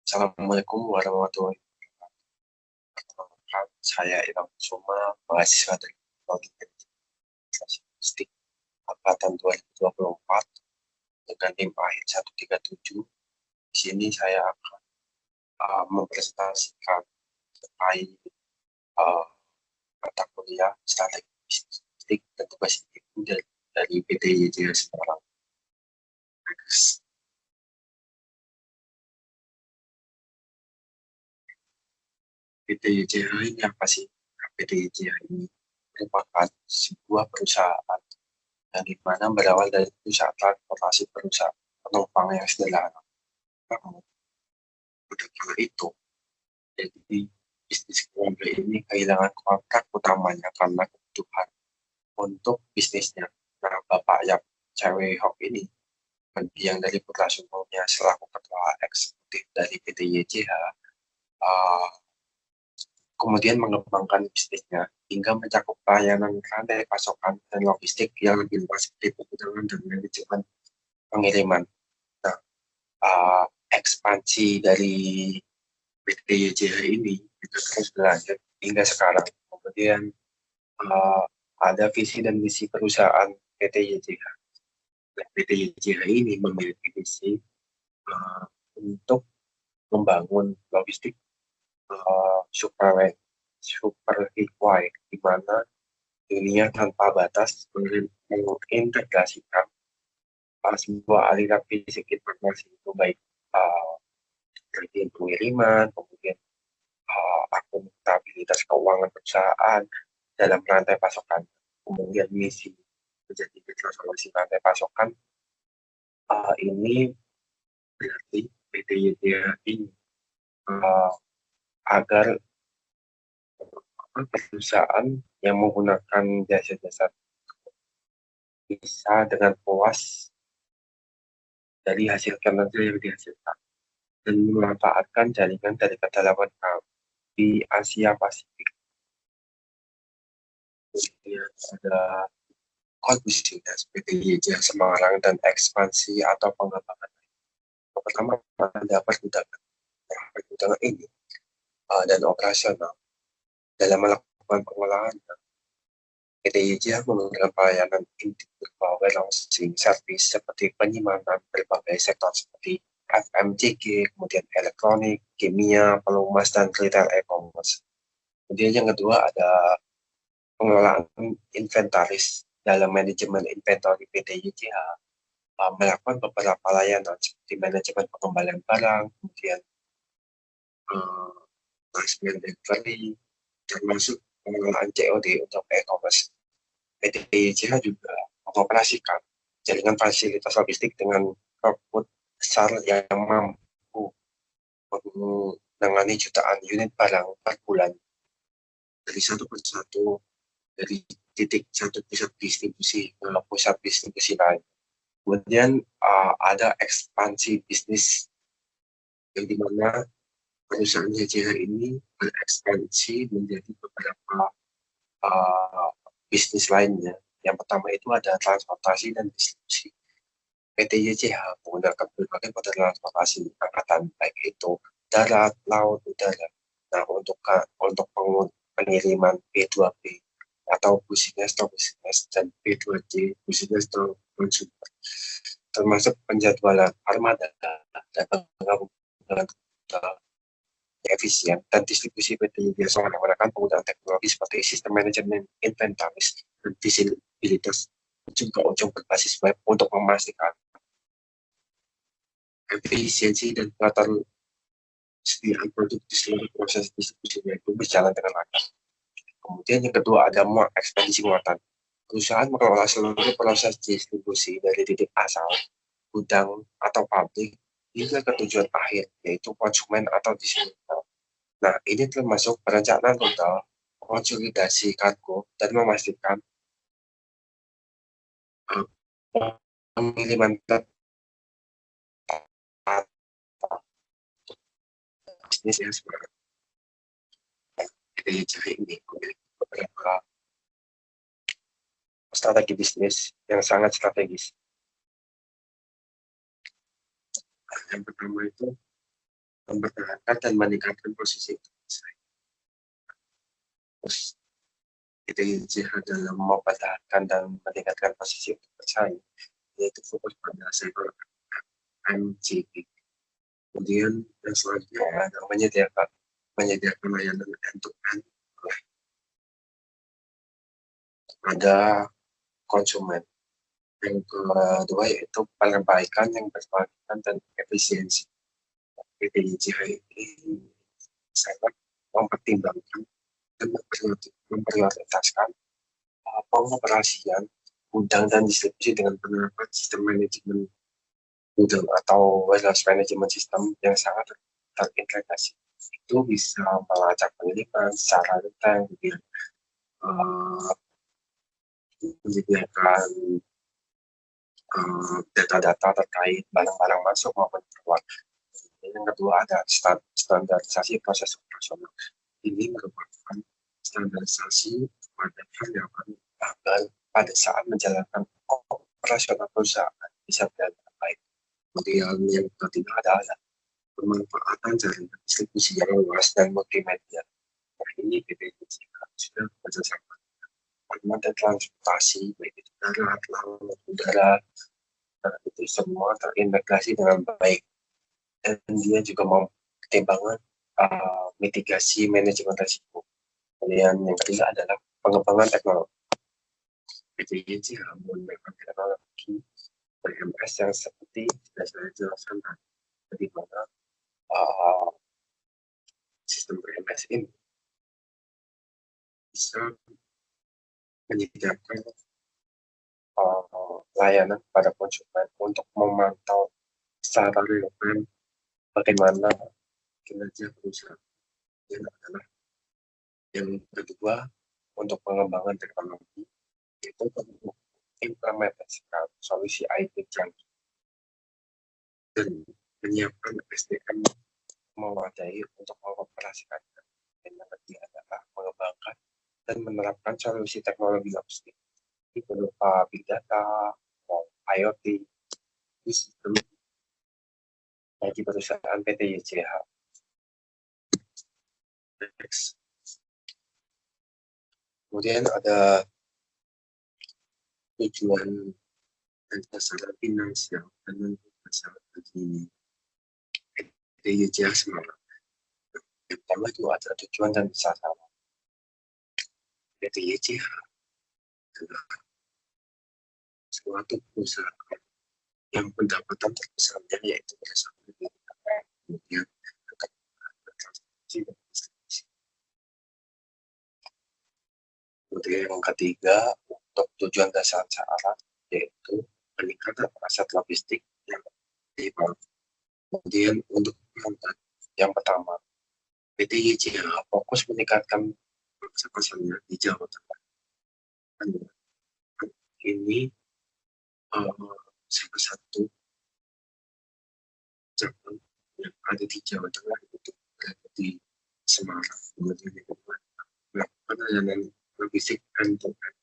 Assalamualaikum warahmatullahi wabarakatuh. Saya Ilham Suma, mahasiswa dari Teknologi dan Statistik angkatan 2024 dengan NIM akhir 137. Di sini saya akan mempresentasikan terkait uh, mata kuliah strategi statistik dan tugas ibu dari PTYJ Semarang. PTYJ ini apa sih? PTYJ ini merupakan sebuah perusahaan yang dimana berawal dari perusahaan transportasi perusahaan penumpang yang sederhana. Pada kala itu, jadi bisnis keluarga ini kehilangan kontrak utamanya karena kebutuhan untuk bisnisnya. Nah, Bapak yang cewek Hok ini, yang dari putra sulungnya selaku ketua eksekutif dari PT YCH, kemudian mengembangkan bisnisnya hingga mencakup pelayanan rantai pasokan dan logistik yang lebih luas seperti pengudangan dan manajemen pengiriman. Nah, ekspansi dari PT YCH ini itu terus berlanjut hingga sekarang. Kemudian ada visi dan misi perusahaan PT YCH. Nah, PT YCH ini memiliki visi untuk membangun logistik super highway, di mana dunia tanpa batas mengintegrasikan sebuah aliran fisik informasi itu baik pengiriman, kemudian akuntabilitas keuangan perusahaan dalam rantai pasokan, kemudian misi menjadi transformasi rantai pasokan. Ini berarti PT YDA ini agar perusahaan yang menggunakan jasa-jasa bisa dengan puas dari hasil kinerja yang dihasilkan dan memanfaatkan jaringan dari kedalaman di Asia Pasifik. Kemudian ada kontribusinya seperti YJ Semarang dan ekspansi atau pengembangan. Yang pertama ada pergudangan ini dan operasional dalam melakukan pengolahan. PT YJ memberikan pelayanan berupa warehousing service seperti penyimpanan berbagai sektor seperti FMCG, kemudian elektronik, kimia, pelumas, dan retail e-commerce. Kemudian yang kedua ada pengelolaan inventaris dalam manajemen inventory PT YJH, melakukan beberapa layanan seperti manajemen pengembalian barang, kemudian last mile delivery, termasuk pengelolaan COD untuk e-commerce. PT YJH juga mengoperasikan jaringan fasilitas logistik dengan output besar yang mampu menangani jutaan unit barang per bulan dari satu persatu, dari titik satu pusat distribusi ke pusat distribusi lain. Kemudian ada ekspansi bisnis yang dimana perusahaan JJH ini berekspansi menjadi beberapa bisnis lainnya. Yang pertama itu ada transportasi dan distribusi. PT YCH menggunakan berbagai moda transportasi angkatan, baik itu darat, laut, udara. Nah, untuk pengiriman B2B atau business to business dan B2C, business to consumer, termasuk penjadwalan armada dan penggabungan efisien dan distribusi PT biasa menggunakan penggunaan teknologi seperti sistem manajemen inventaris dan visibilitas ujung-ke-ujung berbasis web untuk memastikan efisiensi dan ketersediaan produk di seluruh proses distribusinya itu berjalan dengan lancar. Kemudian yang kedua ada ekspedisi muatan. Perusahaan mengelola seluruh proses distribusi dari titik asal, gudang atau pabrik hingga ke tujuan akhir, yaitu konsumen atau distributor. Nah, ini termasuk perencanaan rute, konsolidasi kargo, dan memastikan pengiriman bisnis yang sebenarnya. Jadi ini memiliki beberapa strategi bisnis yang sangat strategis. Yang pertama itu mempertahankan dan meningkatkan posisi bersaing. Terus PTIJ dalam mempertahankan dan meningkatkan posisi bersaing, yaitu fokus pada sektor MCP. Kemudian yang selanjutnya adalah menyediakan layanan end-to-end pada konsumen. Yang kedua yaitu perbaikan yang berkelanjutan dan efisiensi. PTIJ ini sangat mempertimbangkan dan memprioritaskan pengoperasian gudang dan distribusi dengan penerapan sistem manajemen gudang atau warehouse management system yang sangat terintegrasi. Itu bisa melacak pengiriman secara detail, kemudian menyediakan data-data terkait barang-barang masuk maupun keluar. Yang kedua ada standarisasi proses operasional. Ini merupakan standarisasi pada karyawan agar pada saat menjalankan operasional perusahaan bisa berjalan baik. Kemudian yang ketiga adalah pemanfaatan jaringan distribusi yang luas dan multimedia. Nah, ini PTIJ sudah bekerjasama dan transportasi baik itu darat, laut, udara, itu semua terintegrasi dengan baik. Dan dia juga mempertimbangkan mitigasi manajemen risiko. Kemudian yang ketiga adalah pengembangan teknologi. PTIJ menggunakan teknologi PMS yang seperti sudah saya jelaskan tadi, di mana sistem PMS ini bisa menyediakan layanan pada konsumen untuk memantau secara real-time bagaimana kinerja perusahaan. Yang adalah yang kedua untuk pengembangan teknologi itu untuk implementasikan solusi IT canggih dan menyiapkan SDM memadai untuk mengoperasikannya. Dan yang ketiga adalah mengembangkan dan menerapkan solusi teknologi logistik berupa big data, IoT, sistem bagi perusahaan PTIJ. Kemudian ada tujuan dan sasaran finansial dan sasaran bagi PTIJ Semarang. Yang pertama itu ada tujuan dan sasaran. PTIJ adalah suatu perusahaan yang pendapatan terbesarnya yaitu berdasarkan kemudian transaksi dan distribusi. Kemudian yang ketiga untuk tujuan dan sasaran yaitu peningkatan aset logistik yang dibangun. Kemudian untuk yang pertama PTIJ fokus meningkatkan pasarnya di Jawa Tengah. Ini salah satu cabang yang ada di Jawa Tengah itu berada di Semarang. Kemudian yang kedua melakukan layanan logistik end-to-end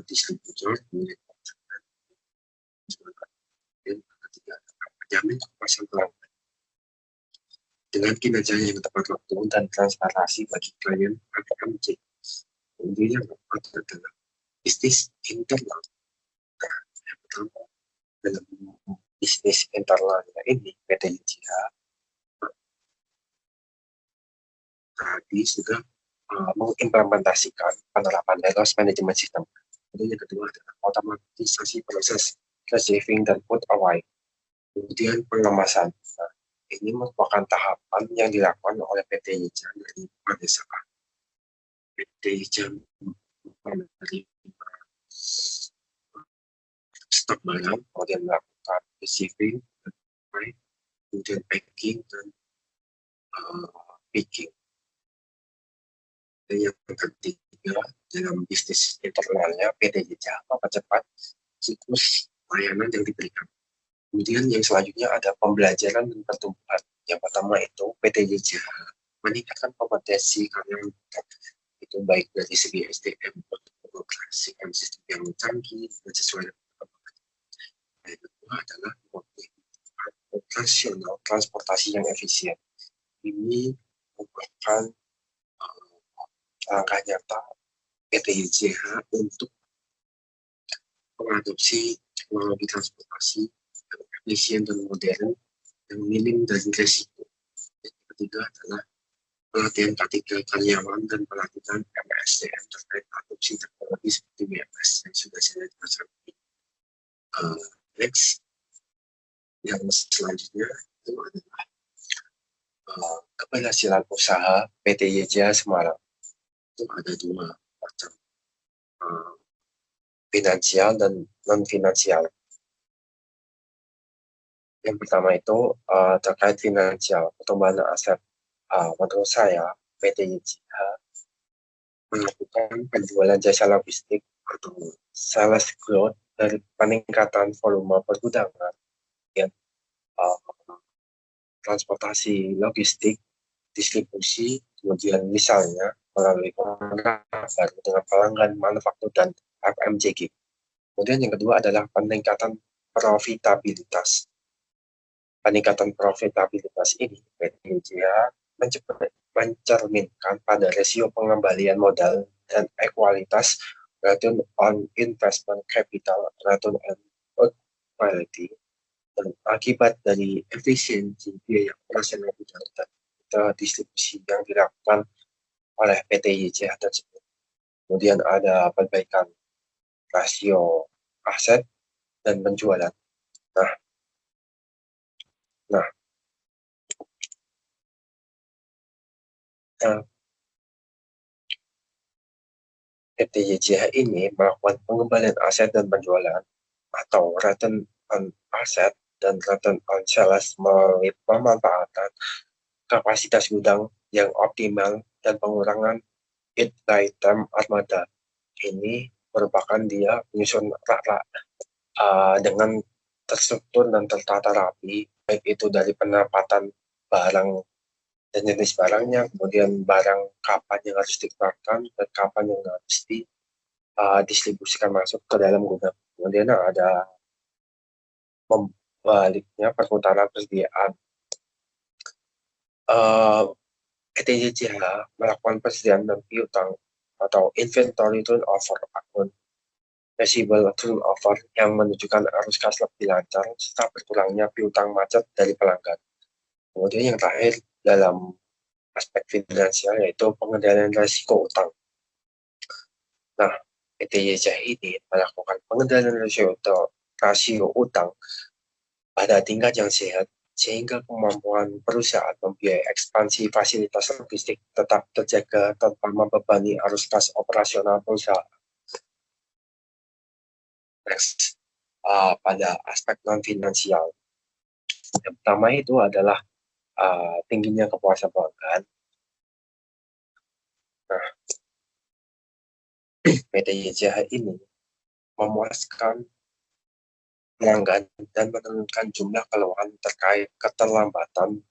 distributor, kemudian konsumen, dan ketiga menjamin kepuasan pelanggan dengan kinerja yang tepat waktu dan transparansi bagi klien APMC. Kemudian yang keempat adalah bisnis internal. Nah, yang pertama dalam bisnis internalnya ini PTIJ tadi sudah mengimplementasikan penerapan warehouse management system. Kemudian yang kedua adalah otomatisasi proses receiving dan put away. Kemudian pengemasan. Nah, ini merupakan tahapan yang dilakukan oleh PTIJ dari pada saat PTIJ menerima stok barang, kemudian melakukan receiving, kemudian packing dan picking. Dan yang ketiga dalam bisnis internalnya PTIJ mempercepat siklus layanan yang diberikan. Kemudian yang selanjutnya ada pembelajaran dan pertumbuhan. Yang pertama itu PTIJ meningkatkan kompetensi karyawan itu baik dari segi SDM untuk mengoperasikan sistem yang canggih dan sesuai dengan kebutuhan. Yang kedua adalah rasional transportasi yang efisien. Ini merupakan langkah nyata PT YJH untuk mengadopsi teknologi transportasi yang efisien dan modern yang minim dari resiko. Yang ketiga adalah pelatihan K3 karyawan dan pelatihan MSDM terkait adopsi teknologi seperti WMS yang sudah saya jelaskan. Next, yang selanjutnya itu adalah keberhasilan usaha PT YJH Semarang. Itu ada dua macam, finansial dan non-finansial. Yang pertama itu terkait finansial, pertumbuhan aset. Menurut saya, PT YJH melakukan penjualan jasa logistik atau sales growth dari peningkatan volume pergudangan, yang transportasi logistik, distribusi, kemudian misalnya melalui kontrak baru dengan pelanggan manufaktur dan FMCG. Kemudian yang kedua adalah peningkatan profitabilitas. Peningkatan profitabilitas ini PT YJH mencerminkan pada rasio pengembalian modal dan ekualitas return on investment capital, return on equity, dan akibat dari efisiensi biaya operasional dan distribusi yang dilakukan oleh PT YJH tersebut. Kemudian ada perbaikan rasio aset dan penjualan. Nah, PT YJH ini melakukan pengembalian aset dan penjualan atau return on asset dan return on sales melalui pemanfaatan kapasitas gudang yang optimal dan pengurangan item armada. Ini merupakan dia menyusun rak-rak dengan terstruktur dan tertata rapi, baik itu dari penempatan barang dan jenis barangnya, kemudian barang kapan yang harus dikeluarkan dan kapan yang harus didistribusikan masuk ke dalam gudang. Kemudian ada membaliknya perputaran persediaan. PT YJH melakukan persediaan dan piutang atau inventory turnover akun receivable turnover yang menunjukkan arus kas lebih lancar serta berkurangnya piutang macet dari pelanggan. Kemudian yang terakhir dalam aspek finansial yaitu pengendalian risiko utang. Nah, PT YJH ini melakukan pengendalian rasio utang pada tingkat yang sehat sehingga kemampuan perusahaan membiayai ekspansi fasilitas logistik tetap terjaga tanpa membebani arus kas operasional perusahaan. Next, pada aspek non-finansial. Yang pertama itu adalah tingginya kepuasan pelanggan. Nah, PT YJH ini memuaskan pelanggan dan menurunkan jumlah keluhan terkait keterlambatan,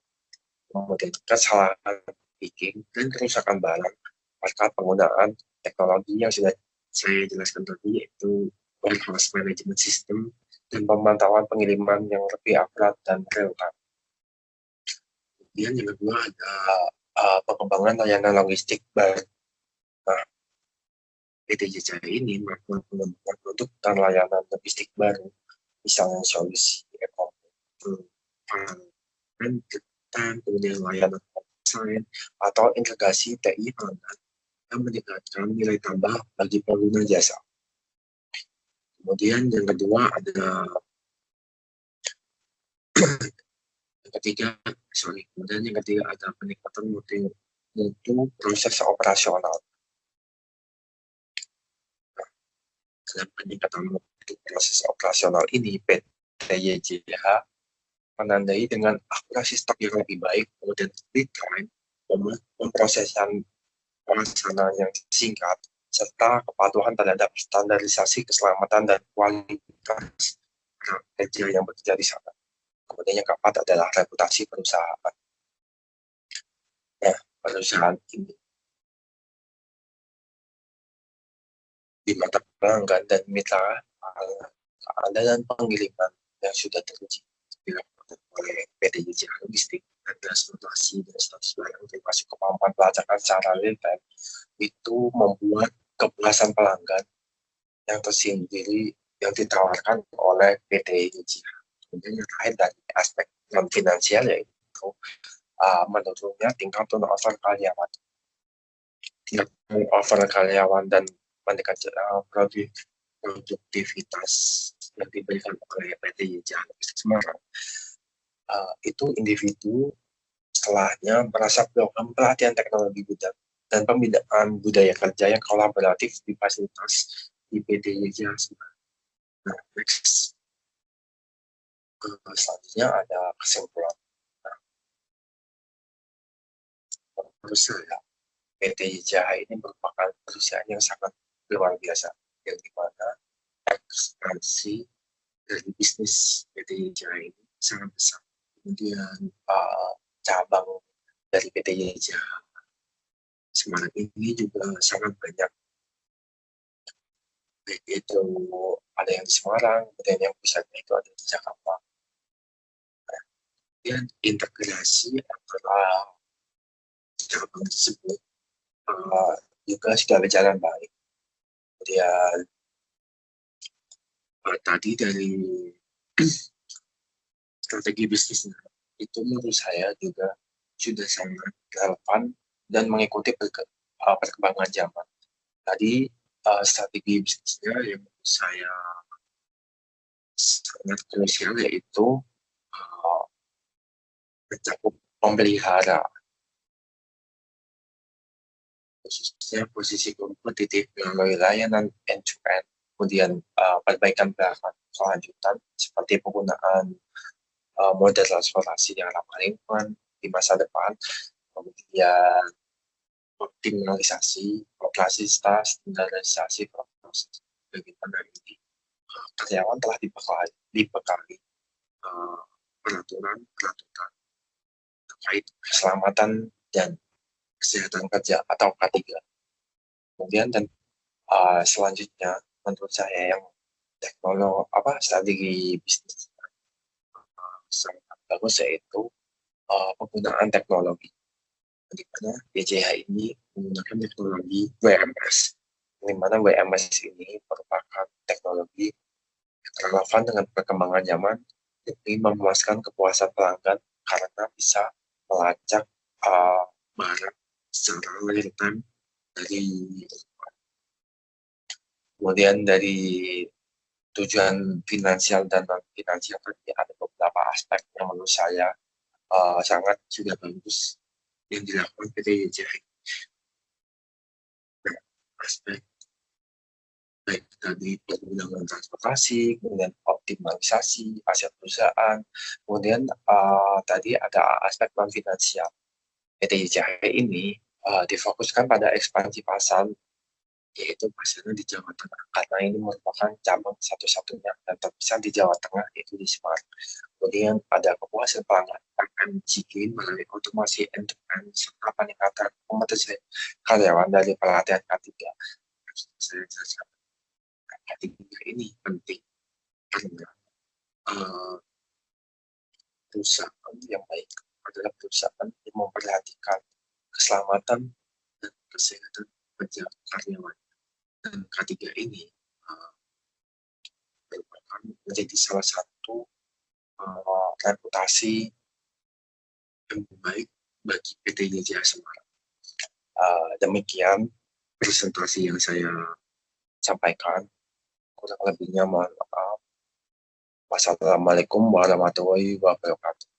kemudian kesalahan picking dan kerusakan barang berkat penggunaan teknologi yang sudah saya jelaskan tadi, yaitu warehouse management system dan pemantauan pengiriman yang lebih akurat dan real time. Kemudian yang kedua ada pengembangan layanan logistik baru. Nah, PT YJH ini melakukan pengembangan produk dan layanan logistik baru, misalnya solusi kemudian layanan desain atau integrasi TI pelanggan yang meningkatkan nilai tambah bagi pengguna jasa. Kemudian yang kedua ada kemudian yang ketiga ada peningkatan mutu proses operasional. Dalam peningkatan mutu proses operasional ini, PT YJH menandai dengan akurasi stok yang lebih baik, kemudian lead time, pemrosesan pelaksanaan yang singkat, serta kepatuhan terhadap standarisasi keselamatan dan kualitas kerja yang bekerja di sana. Kemudian yang keempat adalah reputasi perusahaan. Nah, perusahaan ini di mata pelanggan dan mitra keadaan pengiriman yang sudah teruji dilakukan oleh PT YJH Logistik dan transportasi dan status barang termasuk kemampuan pelacakan secara real time itu membuat kepuasan pelanggan yang tersendiri yang ditawarkan oleh PT YJH. Kemudian yang terakhir dari aspek non finansial yaitu menurunnya tingkat turnover karyawan. Tingkat turnover karyawan dan meningkatkan produktivitas yang diberikan oleh PT YJH Logistik Semarang. Itu individu setelahnya merasa program pelatihan teknologi dan pembinaan budaya kerja yang kolaboratif di fasilitas di PT YJH Semarang. Nah, next. Selanjutnya ada kesimpulan. Nah, menurut saya, PT YJH ini merupakan perusahaan yang sangat luar biasa, yang dimana ekspansi dari bisnis PT YJH ini sangat besar. Kemudian cabang dari PT YJH Semarang ini juga sangat banyak. Baik itu ada yang di Semarang, kemudian yang pusatnya itu ada di Jakarta. Kemudian integrasi antara cabang tersebut juga sudah berjalan baik. Kemudian tadi dari strategi bisnisnya itu menurut saya juga sudah sangat relevan dan mengikuti perkembangan zaman. Tadi strategi bisnisnya yang menurut saya sangat krusial yaitu mencakup pemelihara, khususnya posisi kompetitif melalui layanan end-to-end, kemudian perbaikan belakang kelanjutan seperti penggunaan moda transportasi yang ramah lingkungan di masa depan, kemudian optimalisasi, operasitas, standarisasi proses. Bagaimana ini karyawan telah dibekali peraturan terkait keselamatan dan kesehatan kerja atau K3. Kemudian dan selanjutnya menurut saya yang strategi bisnis sangat bagus yaitu penggunaan teknologi, di mana YJH ini menggunakan teknologi WMS, di mana WMS ini merupakan teknologi yang relevan dengan perkembangan zaman demi memuaskan kepuasan pelanggan karena bisa melacak barang secara real time kemudian dari tujuan finansial dan non finansial tadi ada beberapa aspek yang menurut saya sangat juga bagus yang dilakukan PT YJH. Nah, aspek baik tadi penggunaan transportasi, kemudian optimalisasi aset perusahaan, kemudian tadi ada aspek non finansial. PT YJH ini difokuskan pada ekspansi pasar, yaitu pasarnya di Jawa Tengah, karena ini merupakan cabang satu-satunya dan terbesar di Jawa Tengah, yaitu di Semarang. Kemudian ada kepuasan pelanggan FMCG melalui otomasi end-to-end serta peningkatan kompetensi karyawan dari pelatihan K3. Saya jelaskan K3 ini penting karena perusahaan yang baik adalah perusahaan yang memperhatikan keselamatan dan kesehatan kerja karyawan. Dan K3 ini merupakan menjadi salah satu reputasi yang baik bagi PT YJH Semarang. Demikian presentasi yang saya sampaikan. Kurang lebihnya mohon maaf. Wassalamualaikum warahmatullahi wabarakatuh.